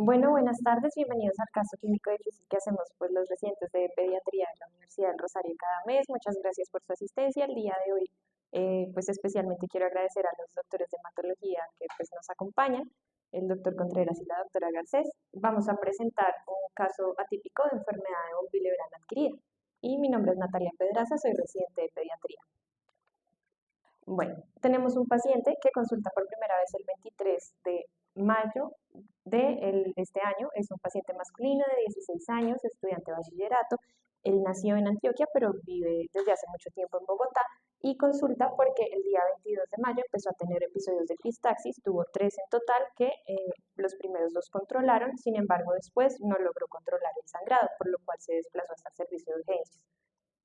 Bueno, buenas tardes, bienvenidos al caso clínico difícil que hacemos pues los residentes de pediatría de la Universidad del Rosario cada mes. Muchas gracias por su asistencia. El día de hoy pues especialmente quiero agradecer a los doctores de hematología que pues nos acompañan, el doctor Contreras y la doctora Garcés. Vamos a presentar un caso atípico de enfermedad de von Willebrand adquirida. Y mi nombre es Natalia Pedraza, soy residente de pediatría. Bueno, tenemos un paciente que consulta por primera vez el 23 de mayo de este año. Es un paciente masculino de 16 años, estudiante de bachillerato. Él nació en Antioquia, pero vive desde hace mucho tiempo en Bogotá y consulta porque el día 22 de mayo empezó a tener episodios de epistaxis, tuvo 3 en total que los primeros 2 controlaron, sin embargo después no logró controlar el sangrado, por lo cual se desplazó hasta el servicio de urgencias.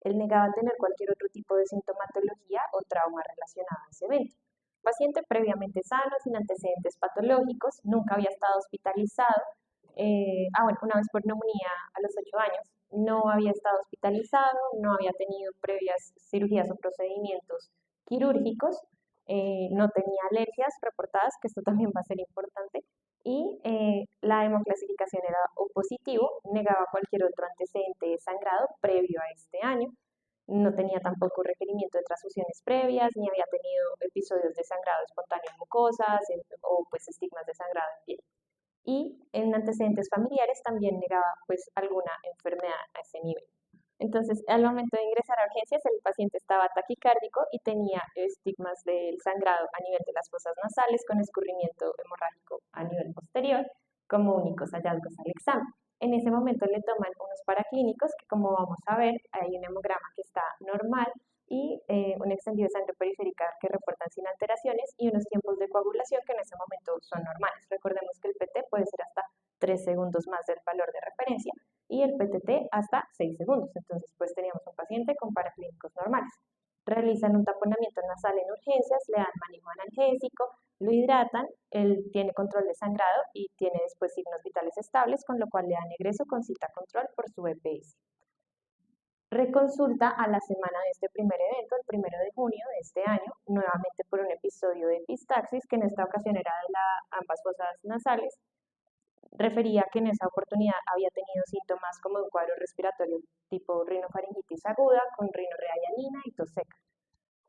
Él negaba tener cualquier otro tipo de sintomatología o trauma relacionado a ese evento. Paciente previamente sano, sin antecedentes patológicos, nunca había estado hospitalizado. Bueno, una vez por neumonía a los 8 años, no había estado hospitalizado, no había tenido previas cirugías o procedimientos quirúrgicos, no tenía alergias reportadas, que esto también va a ser importante, y la hemoclasificación era O positivo, negaba cualquier otro antecedente de sangrado previo a este año, no tenía tampoco requerimiento de transfusiones previas, ni había tenido episodios de sangrado espontáneo en mucosas o pues estigmas de sangrado en piel. Y en antecedentes familiares también negaba pues alguna enfermedad a ese nivel. Entonces, al momento de ingresar a urgencias, el paciente estaba taquicárdico y tenía estigmas del sangrado a nivel de las fosas nasales con escurrimiento hemorrágico a nivel posterior como únicos hallazgos al examen. En ese momento le toman unos paraclínicos que, como vamos a ver, hay un hemograma que está normal y un extendido de sangre periférica que reportan sin alteraciones y unos tiempos de coagulación que en ese momento son normales. Recordemos que el PT puede ser hasta 3 segundos más del valor de referencia y el PTT hasta 6 segundos. Entonces, pues teníamos un paciente con paraclínicos normales. Realizan un taponamiento nasal en urgencias, le dan manejo analgésico, lo hidratan, él tiene control de sangrado y tiene después signos vitales estables, con lo cual le dan egreso con cita control por su EPS. Reconsulta a la semana de este primer evento, el 1 de junio de este año, nuevamente por un episodio de epistaxis, que en esta ocasión era de ambas fosas nasales. Refería que en esa oportunidad había tenido síntomas como un cuadro respiratorio tipo rinofaringitis aguda con rinorrea hialina y tos seca.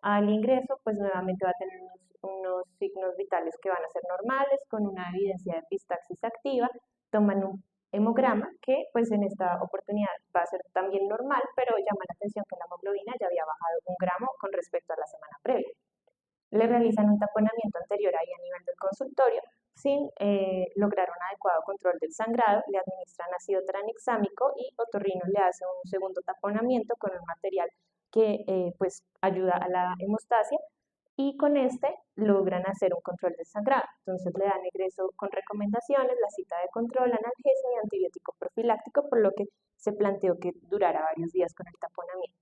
Al ingreso, pues nuevamente va a tener unos signos vitales que van a ser normales, con una evidencia de epistaxis activa. Toman un hemograma que pues en esta oportunidad va a ser también normal, pero llama la atención que la hemoglobina ya había bajado 1 gramo con respecto a la semana previa. Le realizan un taponamiento anterior ahí a nivel del consultorio sin lograr un adecuado control del sangrado, le administran ácido tranexámico y otorrino le hace un segundo taponamiento con un material que pues ayuda a la hemostasia y con este logran hacer un control del sangrado. Entonces le dan egreso con recomendaciones, la cita de control, analgesia y antibiótico profiláctico, por lo que se planteó que durara varios días con el taponamiento.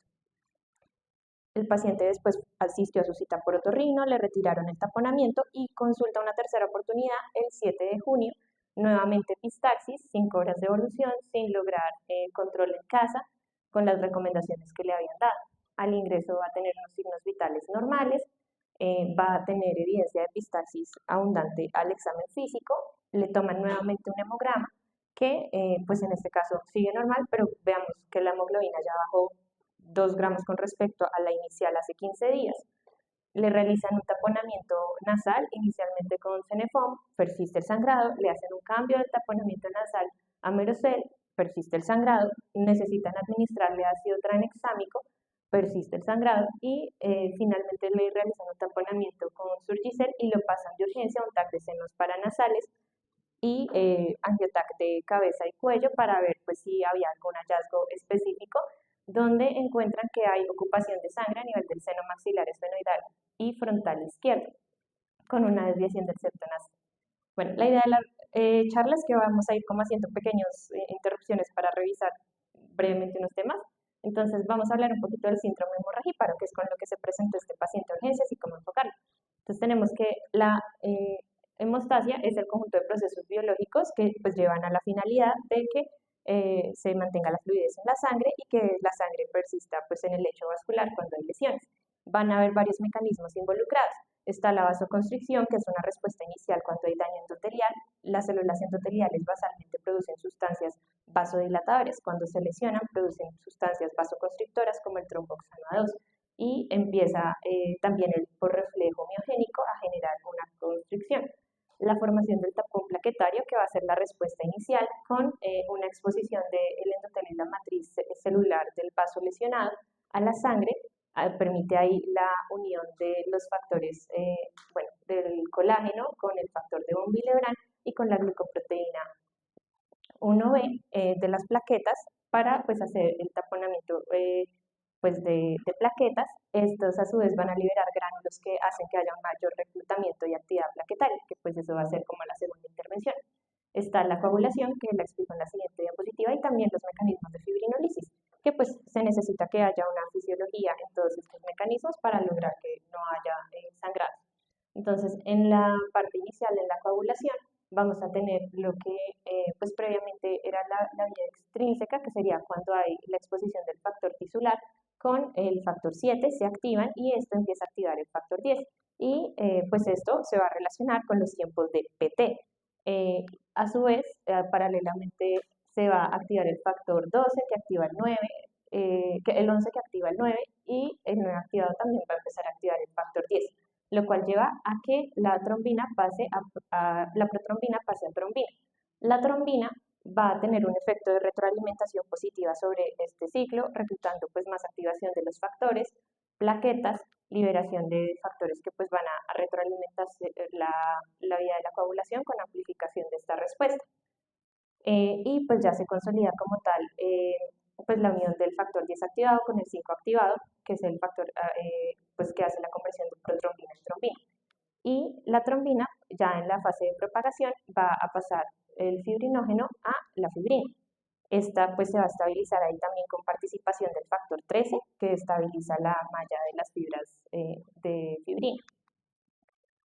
El paciente después asistió a su cita por otorrino, le retiraron el taponamiento y consulta una tercera oportunidad el 7 de junio, nuevamente epistaxis, 5 horas de evolución sin lograr control en casa con las recomendaciones que le habían dado. Al ingreso va a tener unos signos vitales normales, va a tener evidencia de epistaxis abundante al examen físico, le toman nuevamente un hemograma que pues en este caso sigue normal, pero veamos que la hemoglobina ya bajó 2 gramos con respecto a la inicial hace 15 días. Le realizan un taponamiento nasal, inicialmente con Cenefom, persiste el sangrado, le hacen un cambio del taponamiento nasal a Merocel, persiste el sangrado, necesitan administrarle ácido tranexámico, persiste el sangrado y finalmente le realizan un taponamiento con Surgicel y lo pasan de urgencia a un TAC de senos paranasales y angiotac de cabeza y cuello para ver pues si había algún hallazgo específico donde encuentran que hay ocupación de sangre a nivel del seno maxilar esfenoidal y frontal izquierdo, con una desviación del septo nasal. Bueno, la idea de la charla es que vamos a ir como haciendo pequeñas interrupciones para revisar brevemente unos temas. Entonces vamos a hablar un poquito del síndrome hemorragíparo, que es con lo que se presentó este paciente a urgencias y cómo enfocarlo. Entonces tenemos que la hemostasia es el conjunto de procesos biológicos que pues llevan a la finalidad de que se mantenga la fluidez en la sangre y que la sangre persista pues en el lecho vascular cuando hay lesiones. Van a haber varios mecanismos involucrados. Está la vasoconstricción, que es una respuesta inicial cuando hay daño endotelial. Las células endoteliales basalmente producen sustancias vasodilatadoras. Cuando se lesionan, producen sustancias vasoconstrictoras como el tromboxano A2 y empieza también por reflejo miogénico a generar una constricción. La formación del tapón plaquetario, que va a ser la respuesta inicial con una exposición del endotelio y la matriz celular del vaso lesionado a la sangre, permite ahí la unión de los factores, bueno, del colágeno con el factor de von Willebrand y con la glucoproteína 1B de las plaquetas para pues hacer el taponamiento pues de plaquetas. Estos a su vez van a liberar gránulos que hacen que haya un mayor reclutamiento y actividad plaquetaria, que pues eso va a ser como la segunda intervención. Está la coagulación, que la explico en la siguiente diapositiva, y también los mecanismos de fibrinolisis, que pues se necesita que haya una fisiología en todos estos mecanismos para lograr que no haya sangrado. Entonces, en la parte inicial, en la coagulación, vamos a tener lo que pues previamente era la vía extrínseca, que sería cuando hay la exposición del factor tisular con el factor 7, se activan y esto empieza a activar el factor 10. Y pues esto se va a relacionar con los tiempos de PT. A su vez, paralelamente se va a activar el factor 12 que activa el 9, el 11 que activa el 9 y el 9 activado también va a empezar a activar el factor 10, lo cual lleva a que la trombina pase la protrombina pase a trombina. La trombina va a tener un efecto de retroalimentación positiva sobre este ciclo, reclutando pues más activación de los factores, plaquetas, liberación de factores que pues van a retroalimentar la vía de la coagulación con amplificación de esta respuesta. Y pues ya se consolida como tal pues la unión del factor 10 activado con el 5 activado, que es el factor pues que hace la conversión de protrombina en trombina. Y la trombina, ya en la fase de propagación, va a pasar el fibrinógeno a la fibrina. Esta pues se va a estabilizar ahí también con participación del factor 13, que estabiliza la malla de las fibras de fibrina.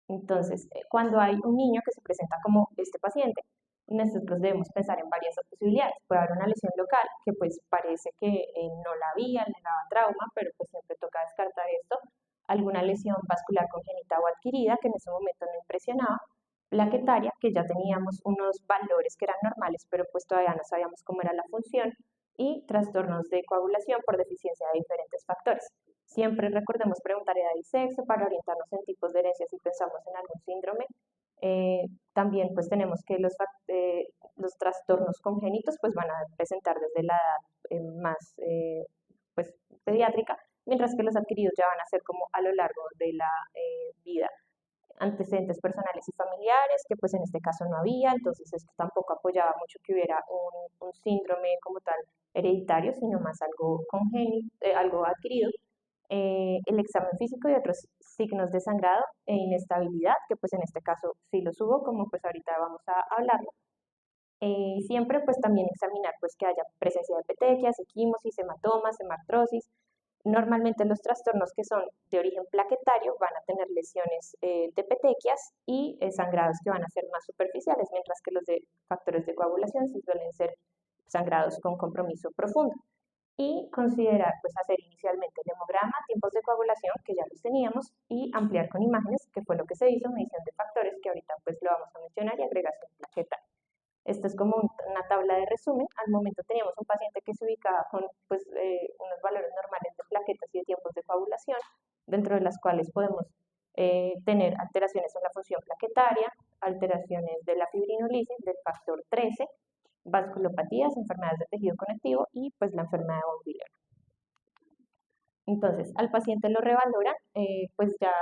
Entonces, cuando hay un niño que se presenta como este paciente, nosotros debemos pensar en varias posibilidades. Puede haber una lesión local que pues parece que no la había, le daba trauma, pero pues siempre toca descartar esto. Alguna lesión vascular congénita o adquirida que en ese momento no impresionaba. Plaquetaria, que ya teníamos unos valores que eran normales, pero pues todavía no sabíamos cómo era la función. Y trastornos de coagulación por deficiencia de diferentes factores. Siempre recordemos preguntar edad y sexo para orientarnos en tipos de herencia si pensamos en algún síndrome. También pues tenemos que los trastornos congénitos pues van a presentar desde la edad más pues pediátrica, mientras que los adquiridos ya van a ser como a lo largo de la vida. Antecedentes personales y familiares, que pues en este caso no había, entonces esto tampoco apoyaba mucho que hubiera un síndrome como tal hereditario, sino más algo congénito, algo adquirido. El examen físico y otros signos de sangrado e inestabilidad, que pues en este caso sí los hubo, como pues ahorita vamos a hablarlo. Siempre pues también examinar pues que haya presencia de petequias, equimosis, hematomas, hemartrosis. Normalmente los trastornos que son de origen plaquetario van a tener lesiones de petequias y sangrados que van a ser más superficiales, mientras que los de factores de coagulación sí suelen ser sangrados con compromiso profundo. Y considerar, pues hacer inicialmente el hemograma, tiempos de coagulación, que ya los teníamos, y ampliar con imágenes, que fue lo que se hizo, medición de factores, que ahorita pues lo vamos a mencionar, y agregación plaquetaria. Esto es como una tabla de resumen. Al momento teníamos un paciente que se ubicaba con pues, unos valores normales de plaquetas y de tiempos de coagulación, dentro de las cuales podemos tener alteraciones en la función plaquetaria, alteraciones de la fibrinolisis, del factor 13, vasculopatías, enfermedades de tejido conectivo y pues la enfermedad de von Willebrand. Entonces, al paciente lo revaloran, pues ya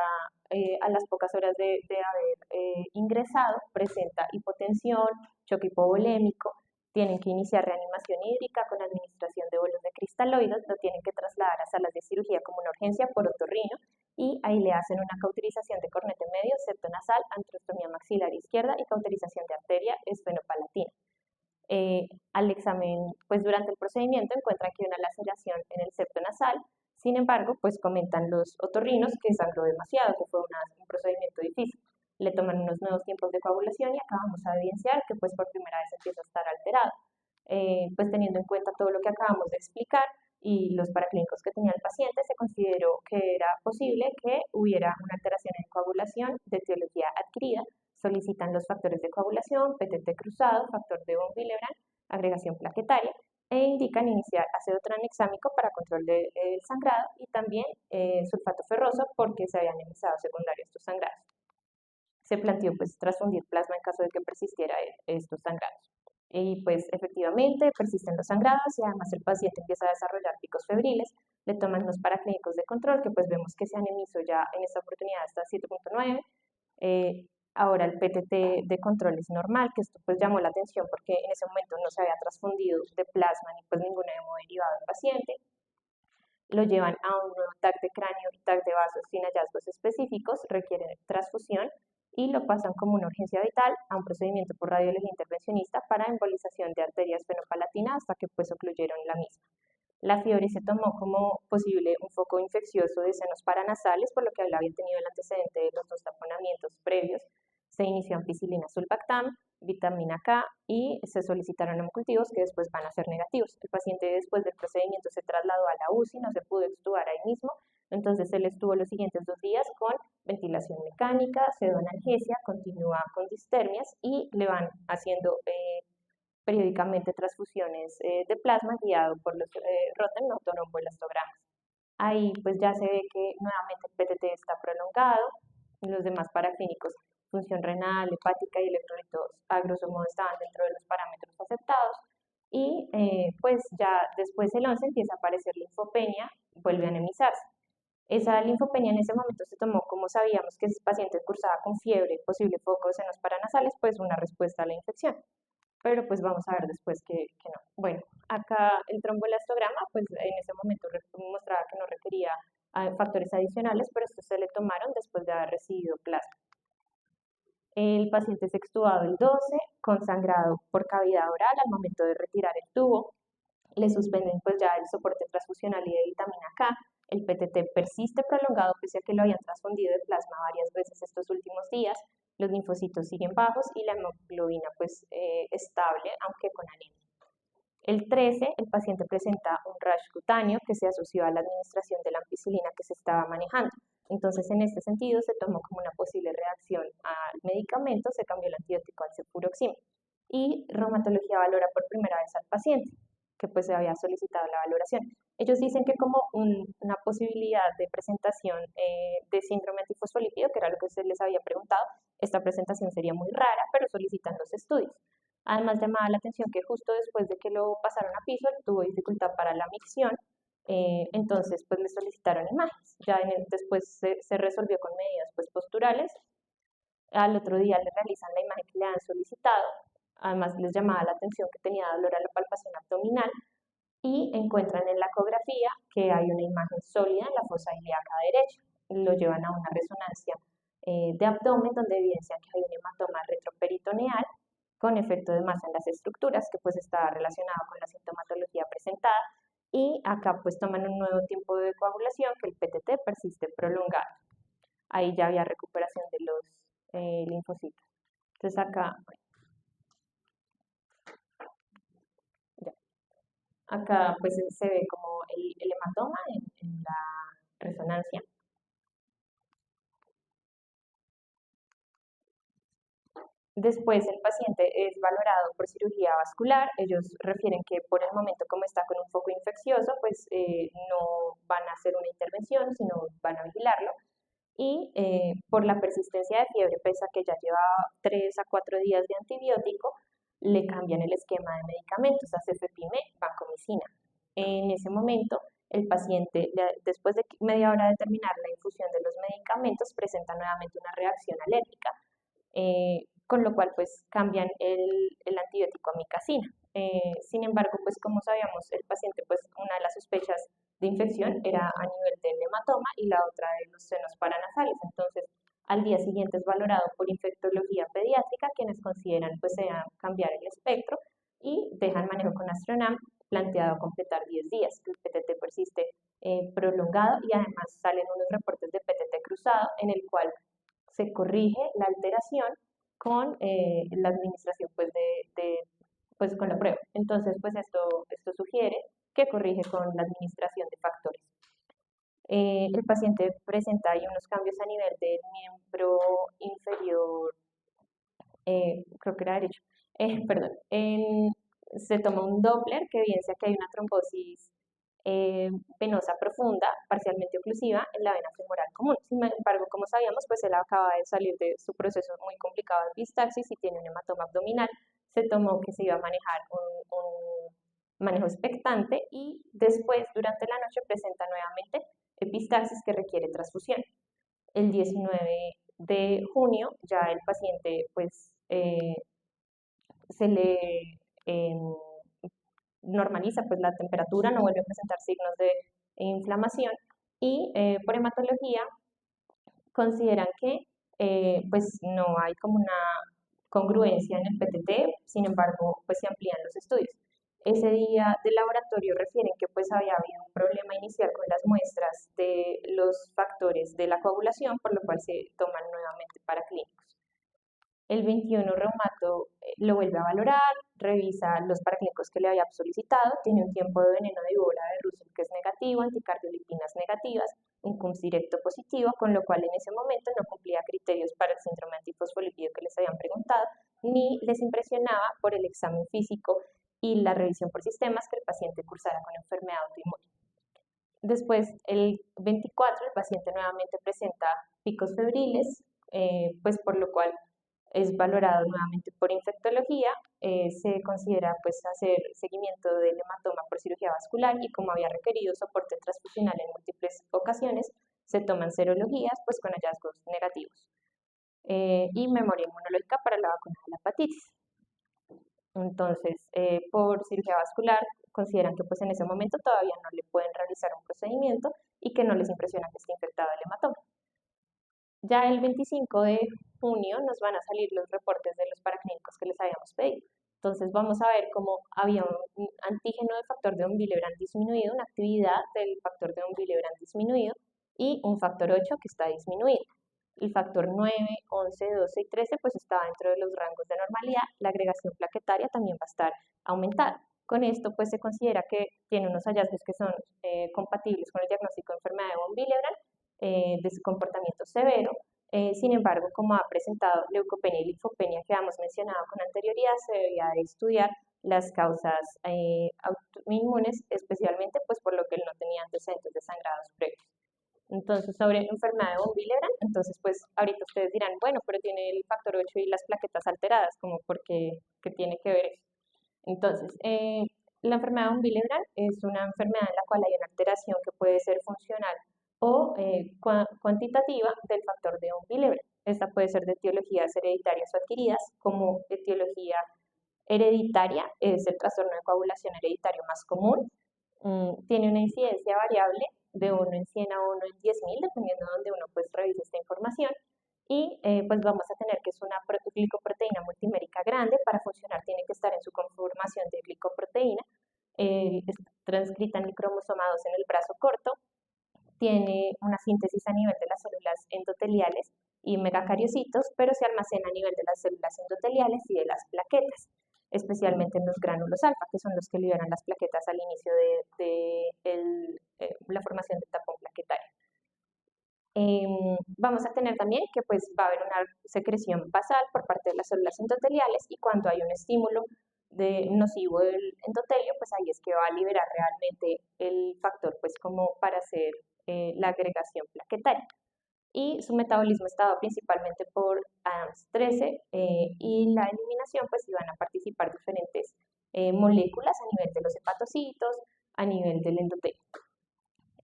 a las pocas horas de haber ingresado, presenta hipotensión, choque hipovolémico, tienen que iniciar reanimación hídrica con administración de bolos de cristaloides, lo tienen que trasladar a salas de cirugía como una urgencia por otorrino y ahí le hacen una cauterización de cornete medio, septo nasal, antrostomía maxilar izquierda y cauterización de arteria esfenopalatina. Al examen, pues durante el procedimiento encuentran que hay una laceración en el septo nasal. Sin embargo, pues comentan los otorrinos que sangró demasiado, que fue un procedimiento difícil. Le toman unos nuevos tiempos de coagulación y acabamos a evidenciar que pues por primera vez empieza a estar alterado. Pues teniendo en cuenta todo lo que acabamos de explicar, y los paraclínicos que tenía el paciente, se consideró que era posible que hubiera una alteración en coagulación de etiología adquirida. Solicitan los factores de coagulación, PTT cruzado, factor de von Willebrand, agregación plaquetaria, e indican iniciar ácido tranexámico para control del sangrado y también sulfato ferroso porque se habían anemizado secundario estos sangrados. Se planteó pues transfundir plasma en caso de que persistiera estos sangrados. Y pues efectivamente persisten los sangrados y además el paciente empieza a desarrollar picos febriles, le toman los paraclínicos de control, que pues vemos que se anemizó ya en esta oportunidad hasta 7.9. Ahora el PTT de control es normal, que esto pues llamó la atención porque en ese momento no se había transfundido de plasma ni pues ningún hemoderivado del paciente. Lo llevan a un nuevo TAC de cráneo y TAC de vasos sin hallazgos específicos, requieren transfusión y lo pasan como una urgencia vital a un procedimiento por radiología intervencionista para embolización de arterias fenopalatina hasta que pues ocluyeron la misma. La fiebre se tomó como posible un foco infeccioso de senos paranasales, por lo que él había tenido el antecedente de los 2 taponamientos previos. Se inició ampicilina sulbactam, vitamina K y se solicitaron hemocultivos que después van a ser negativos. El paciente después del procedimiento se trasladó a la UCI, no se pudo extubar ahí mismo, entonces él estuvo los siguientes 2 días con ventilación mecánica, pseudoanalgesia, continúa con distermias y le van haciendo periódicamente transfusiones de plasma guiado por los Rotem autonomboelastogramas. Ahí pues ya se ve que nuevamente el PTT está prolongado, los demás paraclínicos, función renal, hepática y electrolitos a grosso modo estaban dentro de los parámetros aceptados y pues ya después el 11 empieza a aparecer linfopenia, vuelve a anemizarse. Esa linfopenia en ese momento se tomó como sabíamos que ese paciente cursaba con fiebre, posible foco de senos paranasales, pues una respuesta a la infección. Pero pues vamos a ver después que no. Bueno, acá el tromboelastograma, pues en ese momento mostraba que no requería factores adicionales, pero estos se le tomaron después de haber recibido plasma. El paciente es extubado el 12 con sangrado por cavidad oral al momento de retirar el tubo. Le suspenden pues ya el soporte transfusional y de vitamina K. El PTT persiste prolongado pese a que lo habían transfundido de plasma varias veces estos últimos días. Los linfocitos siguen bajos y la hemoglobina pues estable, aunque con anemia. El 13, el paciente presenta un rash cutáneo que se asoció a la administración de la ampicilina que se estaba manejando. Entonces, en este sentido, se tomó como una posible reacción al medicamento, se cambió el antibiótico al cefuroxim. Y reumatología valora por primera vez al paciente, que pues se había solicitado la valoración. Ellos dicen que como una posibilidad de presentación de síndrome antifosfolípido, que era lo que se les había preguntado, esta presentación sería muy rara, pero solicitan los estudios. Además, llamaba la atención que justo después de que lo pasaron a piso, él tuvo dificultad para la micción, entonces pues le solicitaron imágenes. Ya después se resolvió con medidas pues, posturales. Al otro día le realizan la imagen que le han solicitado. Además, les llamaba la atención que tenía dolor a la palpación abdominal y encuentran en la ecografía que hay una imagen sólida en la fosa ilíaca derecha. Lo llevan a una resonancia de abdomen donde evidencian que hay un hematoma retroperitoneal con efecto de masa en las estructuras, que pues está relacionado con la sintomatología presentada, y acá pues toman un nuevo tiempo de coagulación que el PTT persiste prolongado. Ahí ya había recuperación de los linfocitos. Entonces acá, ya. Acá pues se ve como el hematoma en la resonancia. Después el paciente es valorado por cirugía vascular. Ellos refieren que por el momento como está con un foco infeccioso, pues no van a hacer una intervención, sino van a vigilarlo. Y por la persistencia de fiebre, pese a que ya lleva 3 a 4 días de antibiótico, le cambian el esquema de medicamentos a cefepime, vancomicina. En ese momento, el paciente, después de media hora de terminar la infusión de los medicamentos, presenta nuevamente una reacción alérgica con lo cual pues cambian el antibiótico a micacina. Sin embargo, pues como sabíamos, el paciente pues una de las sospechas de infección era a nivel del hematoma y la otra de los senos paranasales. Entonces, al día siguiente es valorado por infectología pediátrica, quienes consideran pues cambiar el espectro y dejan manejo con Astronam planteado completar 10 días. El PTT persiste prolongado y además salen unos reportes de PTT cruzado en el cual se corrige la alteración con la administración pues, pues con la prueba. Entonces, pues esto sugiere que corrige con la administración de factores. El paciente presenta ahí unos cambios a nivel del miembro inferior, creo que era derecho, perdón, se toma un Doppler que evidencia que hay una trombosis venosa profunda, parcialmente oclusiva, en la vena femoral común. Sin embargo, como sabíamos, pues él acaba de salir de su proceso muy complicado de epistaxis y tiene un hematoma abdominal. Se tomó que se iba a manejar un manejo expectante y después, durante la noche, presenta nuevamente epistaxis que requiere transfusión. El 19 de junio ya el paciente pues se le eh, normaliza pues la temperatura, no vuelve a presentar signos de inflamación y por hematología consideran que pues no hay como una congruencia en el PTT, sin embargo pues se amplían los estudios. Ese día del laboratorio refieren que pues había habido un problema inicial con las muestras de los factores de la coagulación, por lo cual se toman nuevamente para clínicos. El 21 reumato lo vuelve a valorar, revisa los paraclínicos que le había solicitado, tiene un tiempo de veneno de víbora de Russell que es negativo, anticardiolipinas negativas, un CUMS directo positivo, con lo cual en ese momento no cumplía criterios para el síndrome antifosfolípido que les habían preguntado, ni les impresionaba por el examen físico y la revisión por sistemas que el paciente cursara con enfermedad autoinmune. Después, el 24, el paciente nuevamente presenta picos febriles, pues por lo cual es valorado nuevamente por infectología, se considera pues hacer seguimiento del hematoma por cirugía vascular y como había requerido soporte transfusional en múltiples ocasiones, se toman serologías pues con hallazgos negativos y memoria inmunológica para la vacuna de la hepatitis. Entonces, por cirugía vascular consideran que pues en ese momento todavía no le pueden realizar un procedimiento y que no les impresiona que esté infectado el hematoma. Ya el 25 de junio nos van a salir los reportes de los paraclínicos que les habíamos pedido. Entonces vamos a ver cómo había un antígeno de factor de von Willebrand disminuido, una actividad del factor de von Willebrand disminuido y un factor 8 que está disminuido. El factor 9, 11, 12 y 13 pues está dentro de los rangos de normalidad. La agregación plaquetaria también va a estar aumentada. Con esto pues se considera que tiene unos hallazgos que son compatibles con el diagnóstico de enfermedad de von Willebrand de su comportamiento severo. Sin embargo, como ha presentado leucopenia y linfopenia que hemos mencionado con anterioridad, se debería de estudiar las causas autoinmunes, especialmente pues por lo que él no tenía antecedentes de sangrados previos. Entonces, sobre enfermedad de von Willebrand, entonces pues ahorita ustedes dirán, bueno, pero tiene el factor 8 y las plaquetas alteradas, como porque, ¿qué tiene que ver eso? Entonces, la enfermedad de von Willebrand es una enfermedad en la cual hay una alteración que puede ser funcional o cuantitativa del factor de von Willebrand. Esta puede ser de etiologías hereditarias o adquiridas, como etiología hereditaria es el trastorno de coagulación hereditario más común. Tiene una incidencia variable de 1 en 100 a 1 en 10.000, dependiendo de donde uno pues revise esta información. Y pues vamos a tener que es una glicoproteína multimérica grande. Para funcionar tiene que estar en su conformación de glicoproteína, transcrita en el cromosoma 2 en el brazo corto. Tiene una síntesis a nivel de las células endoteliales y megacariocitos, pero se almacena a nivel de las células endoteliales y de las plaquetas, especialmente en los gránulos alfa, que son los que liberan las plaquetas al inicio de la formación del tapón plaquetario. Vamos a tener también que pues va a haber una secreción basal por parte de las células endoteliales y cuando hay un estímulo nocivo del endotelio, pues ahí es que va a liberar realmente el factor pues como para hacer la agregación plaquetaria. Y su metabolismo estaba principalmente por ADAMS13 y la eliminación pues iban a participar diferentes moléculas a nivel de los hepatocitos, a nivel del endotelio.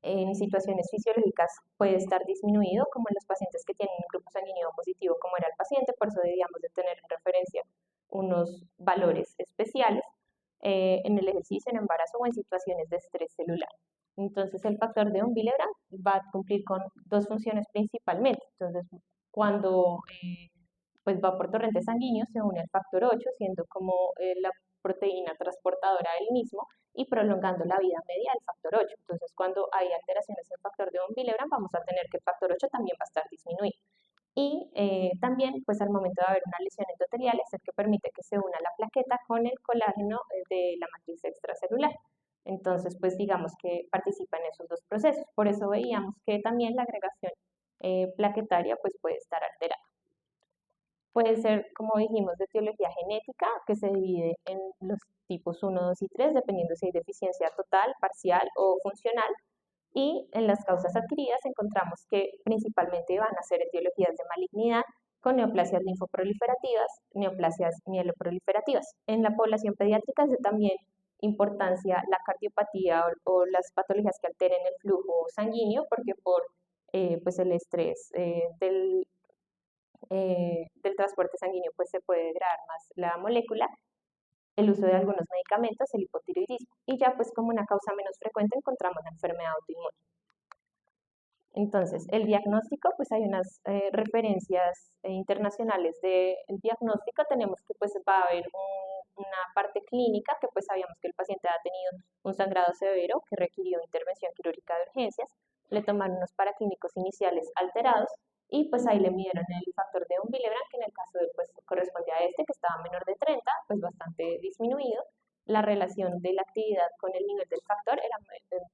En situaciones fisiológicas puede estar disminuido, como en los pacientes que tienen un grupo sanguíneo positivo, como era el paciente, por eso debíamos de tener en referencia unos valores especiales en el ejercicio, en embarazo o en situaciones de estrés celular. Entonces el factor de von Willebrand va a cumplir con dos funciones principalmente. Entonces cuando pues va por torrente sanguíneo se une al factor 8, siendo como la proteína transportadora del mismo y prolongando la vida media del factor 8. Entonces, cuando hay alteraciones en el factor de von Willebrand, vamos a tener que el factor 8 también va a estar disminuido. Y también, pues al momento de haber una lesión endotelial, es el que permite que se una la plaqueta con el colágeno de la matriz extracelular. Entonces, pues digamos que participa en esos dos procesos. Por eso veíamos que también la agregación plaquetaria pues puede estar alterada. Puede ser, como dijimos, de etiología genética, que se divide en los tipos 1, 2 y 3, dependiendo si hay deficiencia total, parcial o funcional. Y en las causas adquiridas encontramos que principalmente van a ser etiologías de malignidad con neoplasias linfoproliferativas, neoplasias mieloproliferativas. En la población pediátrica es de también importancia la cardiopatía o las patologías que alteren el flujo sanguíneo, porque por pues el estrés del transporte sanguíneo pues se puede degradar más la molécula, el uso de algunos medicamentos, el hipotiroidismo. Y ya pues como una causa menos frecuente encontramos la enfermedad autoinmune. Entonces, el diagnóstico, pues hay unas referencias internacionales del diagnóstico. Tenemos que pues va a haber una parte clínica, que pues sabíamos que el paciente ha tenido un sangrado severo que requirió intervención quirúrgica de urgencias. Le tomaron unos paraclínicos iniciales alterados y pues ahí le midieron el factor de von Willebrand, que en el caso de pues corresponde a este, que estaba menor de 30, pues bastante disminuido. La relación de la actividad con el nivel del factor era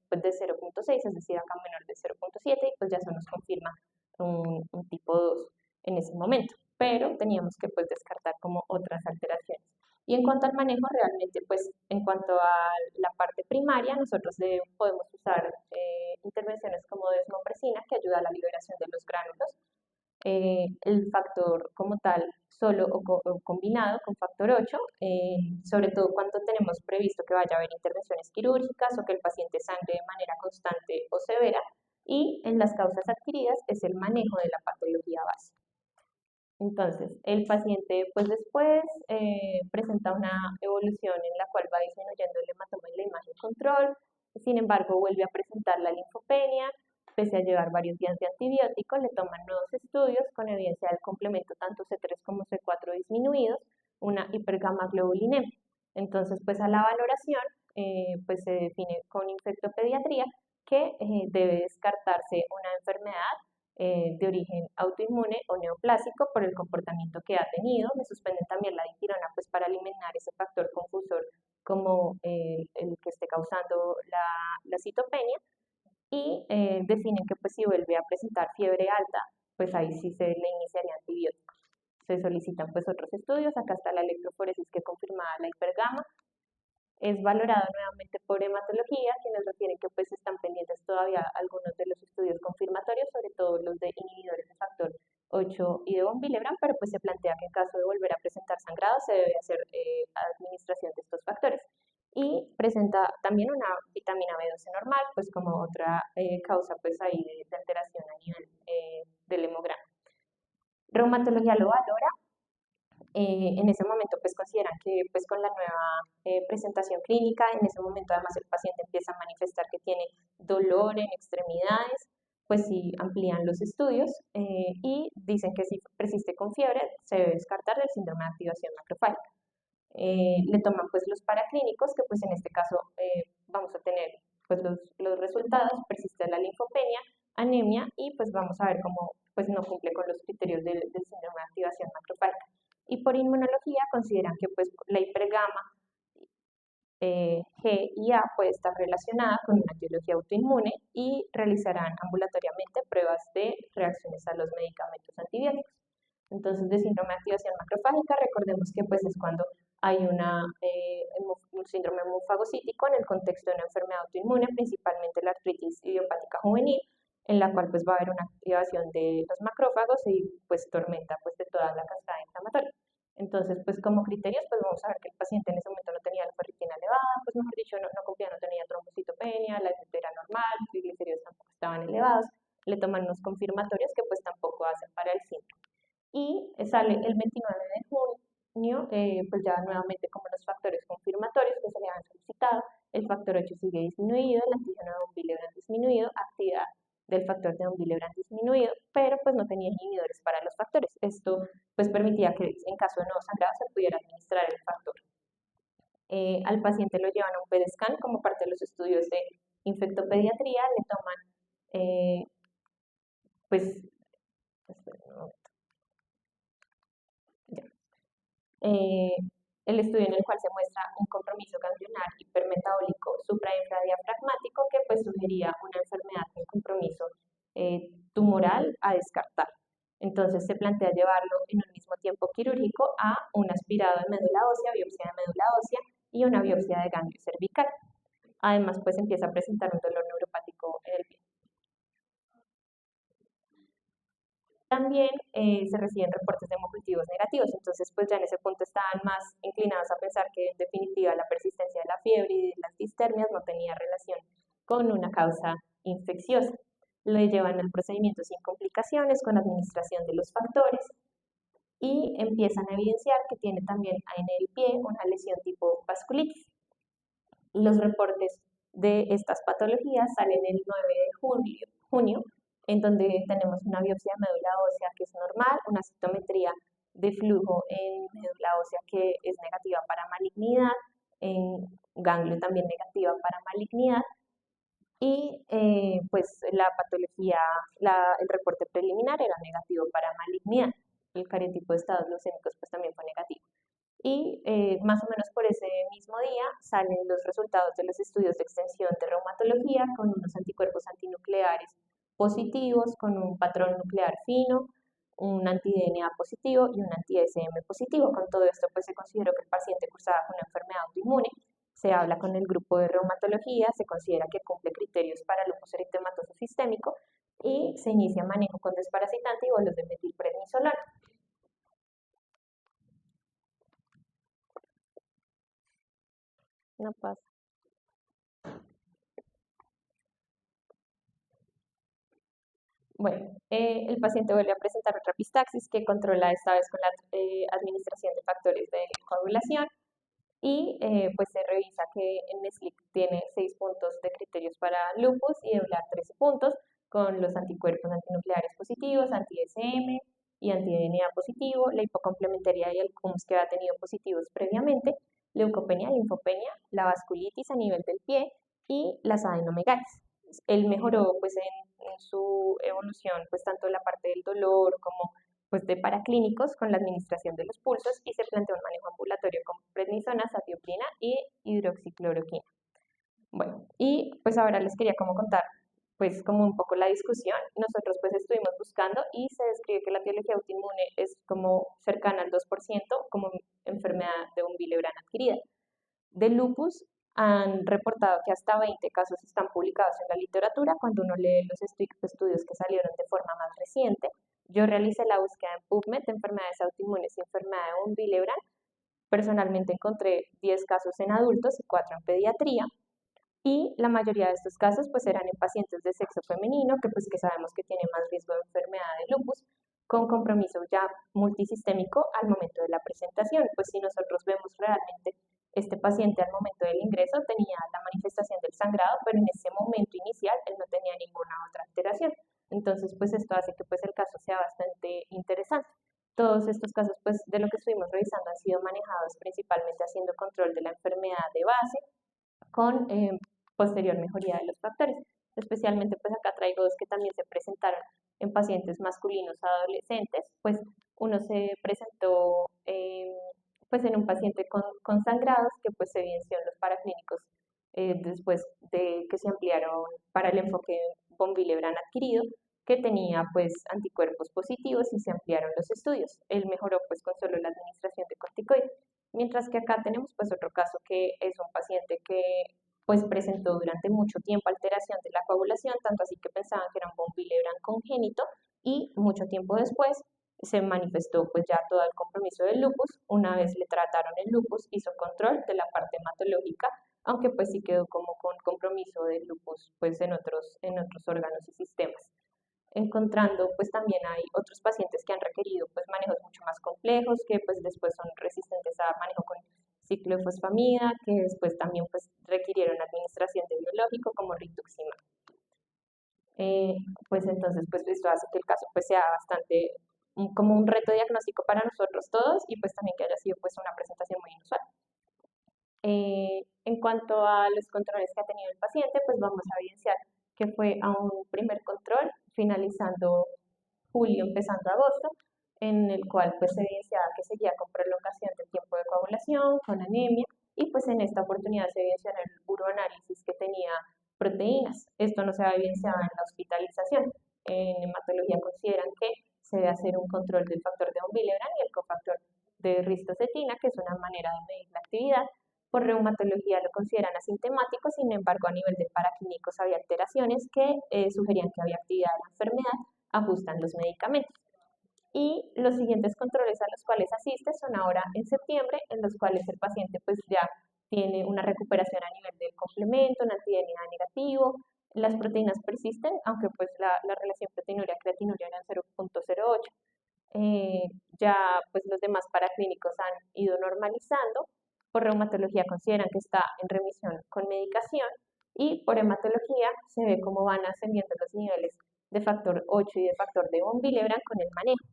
pues, de 0.6, es decir, acá menor de 0.7, y pues ya eso nos confirma un tipo 2 en ese momento, pero teníamos que pues descartar como otras alteraciones. Y en cuanto al manejo, realmente pues en cuanto a la parte primaria, nosotros podemos usar intervenciones como desmopresina, que ayuda a la liberación de los gránulos, el factor como tal solo o combinado con factor 8, sobre todo cuando tenemos previsto que vaya a haber intervenciones quirúrgicas o que el paciente sangre de manera constante o severa, y en las causas adquiridas es el manejo de la patología base. Entonces, el paciente pues después presenta una evolución en la cual va disminuyendo el hematoma en la imagen control, sin embargo vuelve a presentar la linfopenia, pese a llevar varios días de antibiótico, le toman nuevos estudios con evidencia del complemento tanto C3 como C4 disminuidos, una hipergamaglobulinemia. Entonces, pues a la valoración pues se define con infectopediatría que debe descartarse una enfermedad de origen autoinmune o neoplásico por el comportamiento que ha tenido. Me suspenden también la dipirona pues para eliminar ese factor confusor como el que esté causando la citopenia, y definen que pues si vuelve a presentar fiebre alta, pues ahí sí se le iniciaría antibióticos. Se solicitan pues otros estudios, acá está la electroforesis que confirmaba la hipergama, es valorado nuevamente por hematología, quienes refieren que pues están pendientes todavía algunos de los estudios confirmatorios, sobre todo los de inhibidores de factor 8 y de von Willebrand, pero pues se plantea que en caso de volver a presentar sangrado se debe hacer administración de estos factores. Y presenta también una vitamina B12 normal, pues como otra causa pues ahí de alteración a nivel del hemograma. Reumatología lo valora, en ese momento pues consideran que pues con la nueva presentación clínica, en ese momento además el paciente empieza a manifestar que tiene dolor en extremidades, pues sí amplían los estudios y dicen que si persiste con fiebre se debe descartar el síndrome de activación macrofágica. Le toman pues los paraclínicos, que pues en este caso vamos a tener pues los resultados, persiste la linfopenia, anemia, y pues vamos a ver cómo pues no cumple con los criterios del síndrome de activación macrofágica. Y por inmunología consideran que pues la hipergama G y A puede estar relacionada con una etiología autoinmune y realizarán ambulatoriamente pruebas de reacciones a los medicamentos antibióticos. Entonces, de síndrome de activación macrofágica, recordemos que pues es cuando hay un síndrome hemofagocítico en el contexto de una enfermedad autoinmune, principalmente la artritis idiopática juvenil, en la cual pues va a haber una activación de los macrófagos y pues tormenta pues de toda la cascada inflamatoria. Entonces, pues como criterios, pues vamos a ver que el paciente en ese momento no tenía la ferritina elevada, pues mejor dicho, no cumplía, no tenía trombocitopenia, la ST era normal, los triglicéridos tampoco estaban elevados, le toman unos confirmatorios que pues tampoco hacen para el síndrome. Y sale el 29 de junio, pues ya nuevamente como los factores confirmatorios que se le han solicitado, el factor 8 sigue disminuido, el antígeno de von Willebrand disminuido, actividad del factor de von Willebrand disminuido, pero pues no tenía inhibidores para los factores. Esto pues permitía que en caso de nuevo sangrado se pudiera administrar el factor. Al paciente lo llevan a un PET-scan como parte de los estudios de infectopediatría, le toman pues, esperen un momento, ya. el estudio en el cual se muestra un compromiso ganglionar hipermetabólico suprainfradiafragmático que pues sugería una enfermedad con compromiso tumoral a descartar. Entonces se plantea llevarlo en un mismo tiempo quirúrgico a un aspirado de médula ósea, biopsia de médula ósea y una biopsia de ganglio cervical. Además, pues empieza a presentar un dolor neuropático en el pie. También se reciben reportes de hemocultivos negativos, entonces pues ya en ese punto estaban más inclinados a pensar que en definitiva la persistencia de la fiebre y de las distermias no tenía relación con una causa infecciosa. Lo llevan al procedimiento sin complicaciones, con administración de los factores y empiezan a evidenciar que tiene también en el pie una lesión tipo vasculitis. Los reportes de estas patologías salen el 9 de junio, en donde tenemos una biopsia de médula ósea que es normal, una citometría de flujo en médula ósea que es negativa para malignidad, en ganglio también negativa para malignidad, y pues la patología, el reporte preliminar era negativo para malignidad. El cariotipo de estados leucémicos pues también fue negativo. Y más o menos por ese mismo día salen los resultados de los estudios de extensión de reumatología con unos anticuerpos antinucleares positivos, con un patrón nuclear fino, un anti-DNA positivo y un anti-SM positivo. Con todo esto pues se consideró que el paciente cursaba con una enfermedad autoinmune. Se habla con el grupo de reumatología, se considera que cumple criterios para lupus eritematoso sistémico y se inicia manejo con desparasitante y bolos de metilprednisolona. No pasa. Bueno, el paciente vuelve a presentar otra epistaxis que controla esta vez con la administración de factores de coagulación y pues se revisa que en SLIC tiene 6 puntos de criterios para lupus y EULAR 13 puntos con los anticuerpos antinucleares positivos, anti-SM y anti-DNA positivo, la hipocomplementaria y el CUMS que había tenido positivos previamente, leucopenia, linfopenia, la vasculitis a nivel del pie y las adenomegalias. Él mejoró pues en su evolución pues tanto la parte del dolor como pues de paraclínicos con la administración de los pulsos y se planteó un manejo ambulatorio con prednisona, satioprina y hidroxicloroquina. Bueno, y pues ahora les quería como contar pues como un poco la discusión. Nosotros pues estuvimos buscando y se describe que la etiología autoinmune es como cercana al 2% como enfermedad de un Willebrand adquirida. De lupus han reportado que hasta 20 casos están publicados en la literatura cuando uno lee los estudios que salieron de forma más reciente. Yo realicé la búsqueda en PubMed de enfermedades autoinmunes y enfermedad de von Willebrand. Personalmente encontré 10 casos en adultos y 4 en pediatría. Y la mayoría de estos casos pues eran en pacientes de sexo femenino que pues que sabemos que tienen más riesgo de enfermedad de lupus con compromiso ya multisistémico al momento de la presentación. Pues si nosotros vemos realmente este paciente al momento del ingreso tenía la manifestación del sangrado, pero en ese momento inicial él no tenía ninguna otra alteración. Entonces, pues esto hace que pues el caso sea bastante interesante. Todos estos casos, pues de lo que estuvimos revisando, han sido manejados principalmente haciendo control de la enfermedad de base con posterior mejoría de los factores. Especialmente, pues acá traigo dos que también se presentaron en pacientes masculinos adolescentes, pues uno se presentó pues en un paciente con sangrados que pues se evidenció en los paraclínicos después de que se ampliaron para el enfoque von Willebrand adquirido, que tenía pues anticuerpos positivos y se ampliaron los estudios. Él mejoró pues con solo la administración de corticoides. Mientras que acá tenemos pues otro caso que es un paciente que pues presentó durante mucho tiempo alteración de la coagulación, tanto así que pensaban que era un von Willebrand congénito y mucho tiempo después se manifestó pues ya todo el compromiso del lupus. Una vez le trataron el lupus, hizo control de la parte hematológica, aunque pues sí quedó como con compromiso del lupus pues en otros órganos y sistemas. Encontrando pues también hay otros pacientes que han requerido pues manejos mucho más complejos que pues después son resistentes a manejo con ciclofosfamida, que después también pues requirieron administración de biológico como rituximab. Eh, pues entonces pues esto hace que el caso pues sea bastante como un reto diagnóstico para nosotros todos y pues también que haya sido pues una presentación muy inusual. En cuanto a los controles que ha tenido el paciente, pues vamos a evidenciar que fue a un primer control finalizando julio, empezando agosto, en el cual pues se evidenciaba que seguía con prolongación del tiempo de coagulación, con anemia, y pues en esta oportunidad se evidenció en el uroanálisis que tenía proteínas. Esto no se ha evidenciado en la hospitalización. En hematología consideran que se debe hacer un control del factor de von Willebrand y el cofactor de ristocetina, que es una manera de medir la actividad. Por reumatología lo consideran asintomático, sin embargo, a nivel de paraquímicos había alteraciones que sugerían que había actividad de la enfermedad, ajustan los medicamentos. Y los siguientes controles a los cuales asiste son ahora en septiembre, en los cuales el paciente pues ya tiene una recuperación a nivel del complemento, un anti-DNA negativo, las proteínas persisten, aunque pues la relación proteinuria-creatinuria era 0.08. Ya pues los demás paraclínicos han ido normalizando. Por reumatología consideran que está en remisión con medicación y por hematología se ve cómo van ascendiendo los niveles de factor 8 y de factor de von Willebrand con el manejo.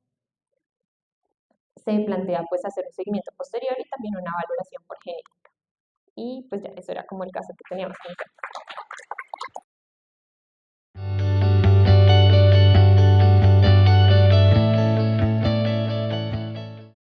Se plantea pues hacer un seguimiento posterior y también una valoración por genética. Y pues ya, eso era como el caso que teníamos que hacer.